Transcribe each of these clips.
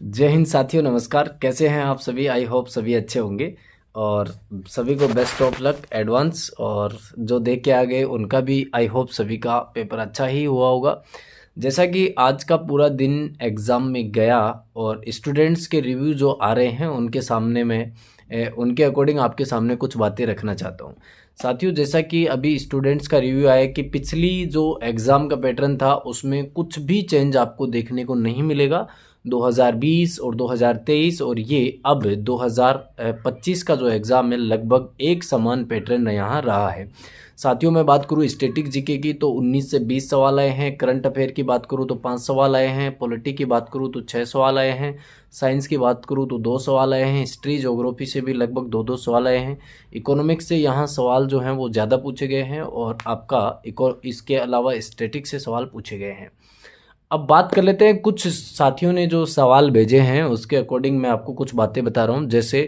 जय हिंद साथियों, नमस्कार। कैसे हैं आप सभी? आई होप सभी अच्छे होंगे और सभी को बेस्ट ऑफ लक एडवांस। और जो दे के आ गए उनका भी आई होप सभी का पेपर अच्छा ही हुआ होगा। जैसा कि आज का पूरा दिन एग्ज़ाम में गया और स्टूडेंट्स के रिव्यू जो आ रहे हैं उनके सामने में उनके अकॉर्डिंग आपके सामने कुछ बातें रखना चाहता हूँ। साथियों, जैसा कि अभी स्टूडेंट्स का रिव्यू आया कि पिछली जो एग्ज़ाम का पैटर्न था उसमें कुछ भी चेंज आपको देखने को नहीं मिलेगा। 2020 और 2023 और ये अब 2025 का जो एग्ज़ाम है लगभग एक समान पैटर्न यहाँ रहा है। साथियों, मैं बात करूँ स्टैटिक जीके की तो 19 से 20 सवाल आए हैं। करंट अफेयर की बात करूँ तो 5 सवाल आए हैं। पॉलिटी की बात करूँ तो 6 सवाल आए हैं। साइंस की बात करूँ तो 2 सवाल आए हैं। हिस्ट्री ज्योग्राफी से भी लगभग 2-2 सवाल आए हैं। इकोनॉमिक्स से यहाँ सवाल जो हैं वो ज़्यादा पूछे गए हैं और आपका इसके अलावा स्टैटिक से सवाल पूछे गए हैं। अब बात कर लेते हैं, कुछ साथियों ने जो सवाल भेजे हैं उसके अकॉर्डिंग मैं आपको कुछ बातें बता रहा हूँ। जैसे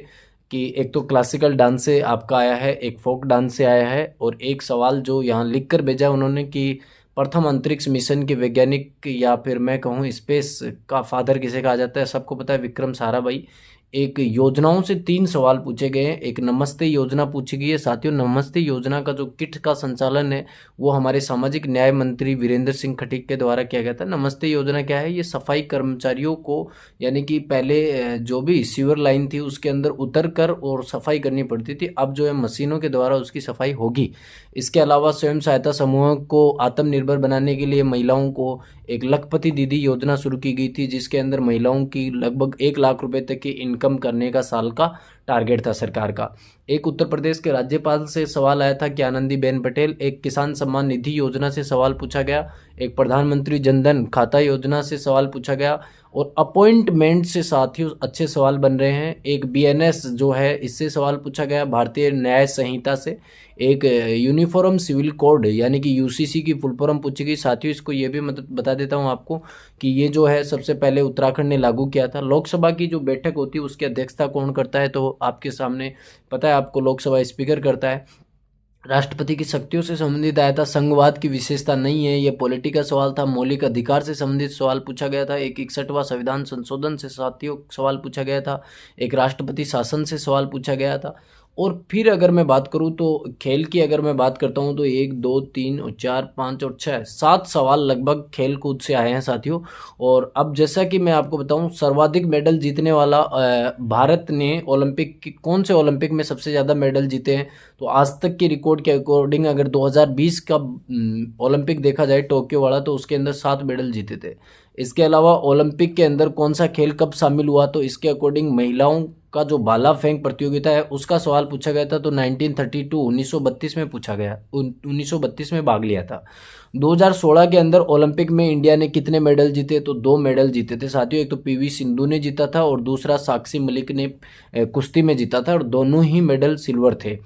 कि एक तो क्लासिकल डांस से आपका आया है, एक फोक डांस से आया है और एक सवाल जो यहाँ लिख कर भेजा है उन्होंने कि प्रथम अंतरिक्ष मिशन के वैज्ञानिक या फिर मैं कहूँ स्पेस का फादर किसे कहा जाता है, सबको पता है, विक्रम साराभाई। एक योजनाओं से 3 सवाल पूछे गए हैं। एक नमस्ते योजना पूछी गई है। साथियों, नमस्ते योजना का जो किट का संचालन है वो हमारे सामाजिक न्याय मंत्री वीरेंद्र सिंह खटीक के द्वारा किया गया था। नमस्ते योजना क्या है? ये सफाई कर्मचारियों को, यानी कि पहले जो भी सीवर लाइन थी उसके अंदर उतर कर और सफाई करनी पड़ती थी, अब जो है मशीनों के द्वारा उसकी सफाई होगी। इसके अलावा स्वयं सहायता समूह को आत्मनिर्भर बनाने के लिए महिलाओं को एक लखपति दीदी योजना शुरू की गई थी, जिसके अंदर महिलाओं की लगभग 1 लाख रुपए तक की इनकम करने का साल का टारगेट था सरकार का। एक उत्तर प्रदेश के राज्यपाल से सवाल आया था कि आनंदीबेन पटेल। एक किसान सम्मान निधि योजना से सवाल पूछा गया। एक प्रधानमंत्री जनधन खाता योजना से सवाल पूछा गया और अपॉइंटमेंट से साथियों अच्छे सवाल बन रहे हैं। एक बीएनएस जो है इससे सवाल पूछा गया, भारतीय न्याय संहिता से। एक यूनिफॉर्म सिविल कोड यानी कि यूसीसी की फुल फॉर्म पूछी गई। साथियों, इसको ये भी बता देता हूँ आपको कि ये जो है सबसे पहले उत्तराखंड ने लागू किया था। लोकसभा की जो बैठक होती है उसकी अध्यक्षता कौन करता है? तो आपके सामने पता है आपको, लोकसभा स्पीकर करता है। राष्ट्रपति की शक्तियों से संबंधित आया था। संघवाद की विशेषता नहीं है, ये पॉलिटी का सवाल था। मौलिक अधिकार से संबंधित सवाल पूछा गया था। एक 61वां संविधान संशोधन से साथियों सवाल पूछा गया था। एक राष्ट्रपति शासन से सवाल पूछा गया था। और फिर अगर मैं बात करूं तो खेल की अगर मैं बात करता हूं तो 1 2 3 और 4 5 और 6 7 सवाल लगभग खेल कूद से आए हैं साथियों। और अब जैसा कि मैं आपको बताऊं, सर्वाधिक मेडल जीतने वाला भारत ने ओलंपिक की कौन से ओलंपिक में सबसे ज़्यादा मेडल जीते हैं? तो आज तक के रिकॉर्ड के अकॉर्डिंग अगर 2020 का ओलंपिक देखा जाए टोक्यो वाला, तो उसके अंदर 7 मेडल जीते थे। इसके अलावा ओलंपिक के अंदर कौन सा खेल कब शामिल हुआ? तो इसके अकॉर्डिंग महिलाओं का जो भाला फेंक प्रतियोगिता है उसका सवाल पूछा गया था। तो 1932 1932 में पूछा गया, 1932 में भाग लिया था। 2016 के अंदर ओलंपिक में इंडिया ने कितने मेडल जीते? तो 2 मेडल जीते थे साथियों। एक तो पीवी सिंधु ने जीता था और दूसरा साक्षी मलिक ने कुश्ती में जीता था और दोनों ही मेडल सिल्वर थे,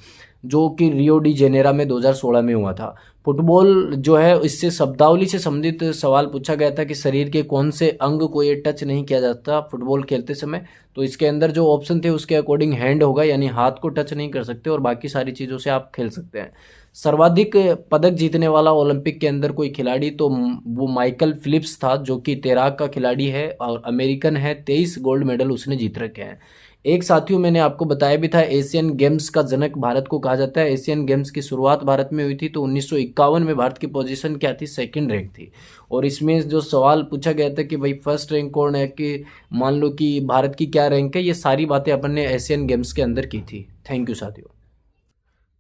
जो कि रियो डी जेनेरा में 2016 में हुआ था। फुटबॉल जो है इससे शब्दावली से संबंधित सवाल पूछा गया था कि शरीर के कौन से अंग को ये टच नहीं किया जाता फुटबॉल खेलते समय? तो इसके अंदर जो ऑप्शन थे उसके अकॉर्डिंग हैंड होगा, यानी हाथ को टच नहीं कर सकते और बाकी सारी चीज़ों से आप खेल सकते हैं। सर्वाधिक पदक जीतने वाला ओलंपिक के अंदर कोई खिलाड़ी, तो वो माइकल फिलिप्स था, जो कि तैराक का खिलाड़ी है और अमेरिकन है। 23 गोल्ड मेडल उसने जीत रखे हैं। एक साथियों मैंने आपको बताया भी था, एशियन गेम्स का जनक भारत को कहा जाता है। एशियन गेम्स की शुरुआत भारत में हुई थी, तो 1951 में भारत की पोजीशन क्या थी? 2nd रैंक थी। और इसमें जो सवाल पूछा गया था कि भाई फर्स्ट रैंक कौन है, कि मान लो कि भारत की क्या रैंक है, ये सारी बातें अपन ने एशियन गेम्स के अंदर की थी। थैंक यू साथियों।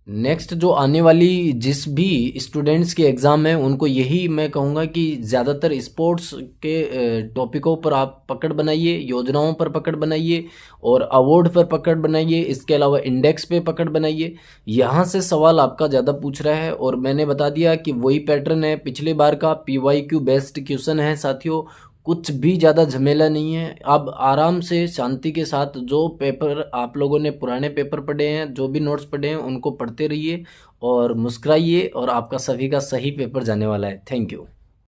नेक्स्ट जो आने वाली जिस भी स्टूडेंट्स की एग्ज़ाम है उनको यही मैं कहूँगा कि ज़्यादातर स्पोर्ट्स के टॉपिकों पर आप पकड़ बनाइए, योजनाओं पर पकड़ बनाइए और अवार्ड पर पकड़ बनाइए। इसके अलावा इंडेक्स पे पकड़ बनाइए। यहाँ से सवाल आपका ज़्यादा पूछ रहा है और मैंने बता दिया कि वही पैटर्न है पिछले बार का, PYQ बेस्ड क्वेश्चन है साथियों। कुछ भी ज़्यादा झमेला नहीं है। अब आराम से शांति के साथ जो पेपर आप लोगों ने पुराने पेपर पढ़े हैं, जो भी नोट्स पढ़े हैं, उनको पढ़ते रहिए और मुस्कुराइए और आपका सभी का सही पेपर जाने वाला है। Thank you.